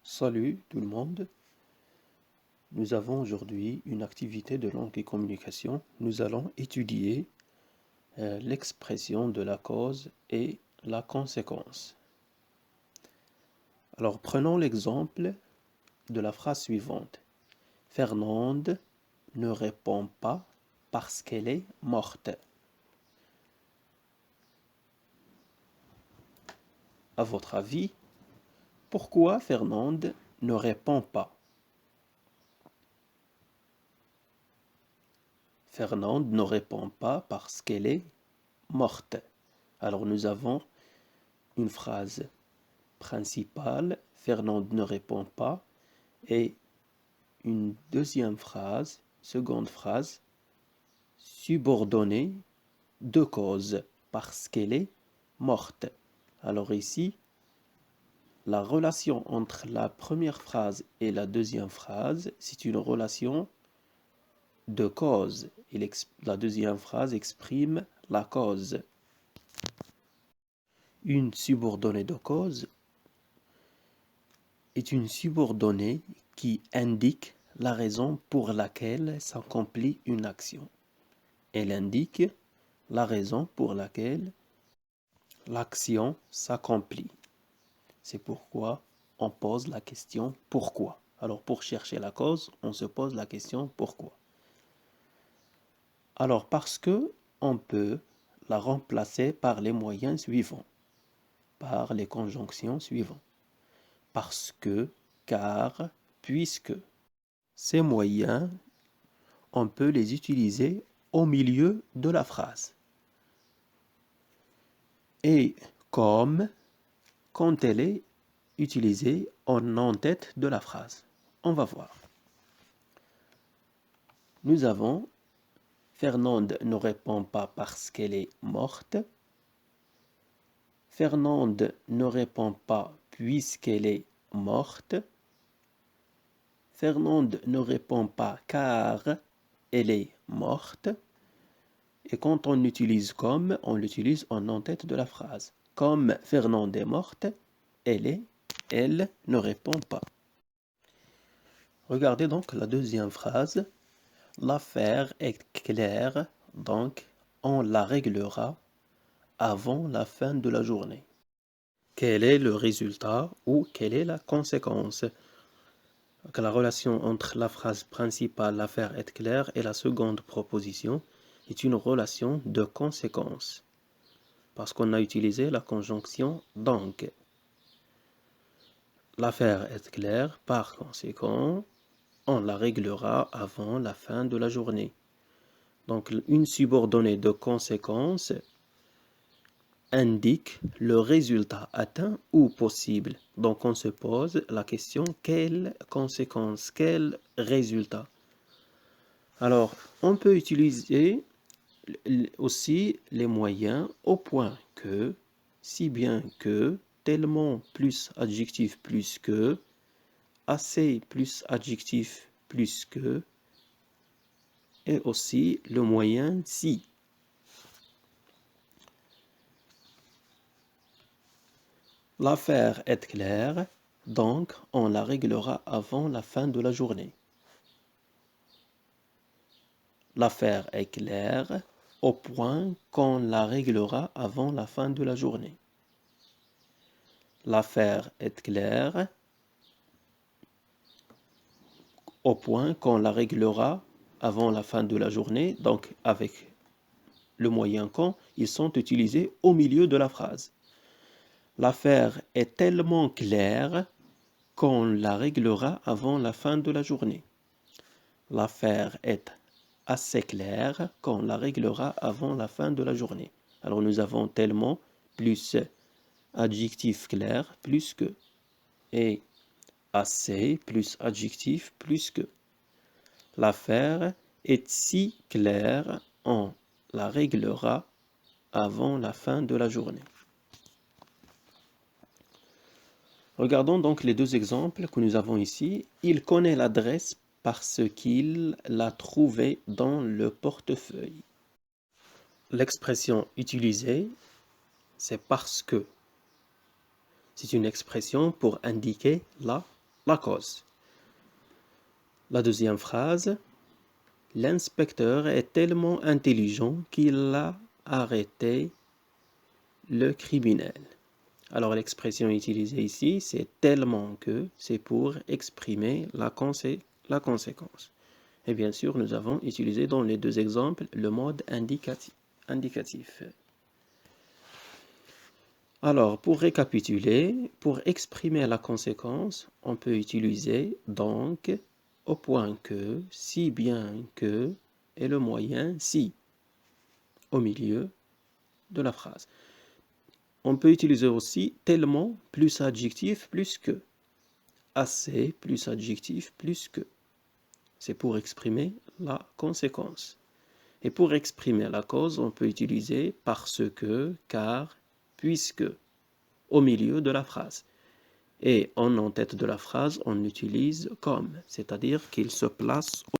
Salut tout le monde, nous avons aujourd'hui une activité de langue et communication. Nous allons étudier l'expression de la cause et la conséquence. Alors prenons l'exemple de la phrase suivante. Fernande ne répond pas parce qu'elle est morte. À votre avis, pourquoi Fernande ne répond pas? Fernande ne répond pas parce qu'elle est morte. Alors nous avons une phrase principale, Fernande ne répond pas, et une deuxième phrase, seconde phrase, subordonnée de cause, parce qu'elle est morte. Alors ici, la relation entre la première phrase et la deuxième phrase, c'est une relation de cause. La deuxième phrase exprime la cause. Une subordonnée de cause est une subordonnée qui indique la raison pour laquelle s'accomplit une action. Elle indique la raison pour laquelle l'action s'accomplit. C'est pourquoi on pose la question pourquoi. Alors pour chercher la cause, on se pose la question pourquoi. Alors parce que on peut la remplacer par les moyens suivants, par les conjonctions suivantes. Parce que, car, puisque. Ces moyens, on peut les utiliser au milieu de la phrase. Et comme quand elle est utilisée en tête de la phrase. On va voir. Nous avons Fernande ne répond pas parce qu'elle est morte. Fernande ne répond pas puisqu'elle est morte. Fernande ne répond pas car elle est morte. Et quand on utilise comme, on l'utilise en tête de la phrase. Comme Fernande est morte, elle ne répond pas. Regardez donc la deuxième phrase. L'affaire est claire, donc on la réglera avant la fin de la journée. Quel est le résultat ou quelle est la conséquence? La relation entre la phrase principale, l'affaire est claire, et la seconde proposition est une relation de conséquence. Parce qu'on a utilisé la conjonction donc. L'affaire est claire, par conséquent, on la réglera avant la fin de la journée. Donc, une subordonnée de conséquence indique le résultat atteint ou possible. Donc, on se pose la question, quelle conséquence, quel résultat? Alors, on peut utiliser aussi les moyens au point que, si bien que, tellement plus adjectif plus que, assez plus adjectif plus que, et aussi le moyen si. L'affaire est claire, donc on la réglera avant la fin de la journée. L'affaire est claire au point qu'on la réglera avant la fin de la journée. L'affaire est claire au point qu'on la réglera avant la fin de la journée, donc avec le moyen quand, ils sont utilisés au milieu de la phrase. L'affaire est tellement claire qu'on la réglera avant la fin de la journée. L'affaire est assez claire qu'on la réglera avant la fin de la journée. Alors nous avons tellement plus adjectif clair plus que, et assez plus adjectif plus que. L'affaire est si claire, on la réglera avant la fin de la journée. Regardons donc les deux exemples que nous avons ici. Il connaît l'adresse parce qu'il l'a trouvée dans le portefeuille. L'expression utilisée, c'est parce que. C'est une expression pour indiquer la la cause. La deuxième phrase, l'inspecteur est tellement intelligent qu'il a arrêté le criminel. Alors l'expression utilisée ici, c'est tellement que, c'est pour exprimer la conséquence. Et bien sûr, nous avons utilisé dans les deux exemples le mode indicatif. Alors, pour récapituler, pour exprimer la conséquence, on peut utiliser donc, au point que, si bien que, et le moyen si, au milieu de la phrase. On peut utiliser aussi tellement plus adjectif plus que, assez plus adjectif plus que. C'est pour exprimer la conséquence. Et pour exprimer la cause, on peut utiliser parce que, car, puisque, au milieu de la phrase. Et en tête de la phrase, on utilise comme, c'est-à-dire qu'il se place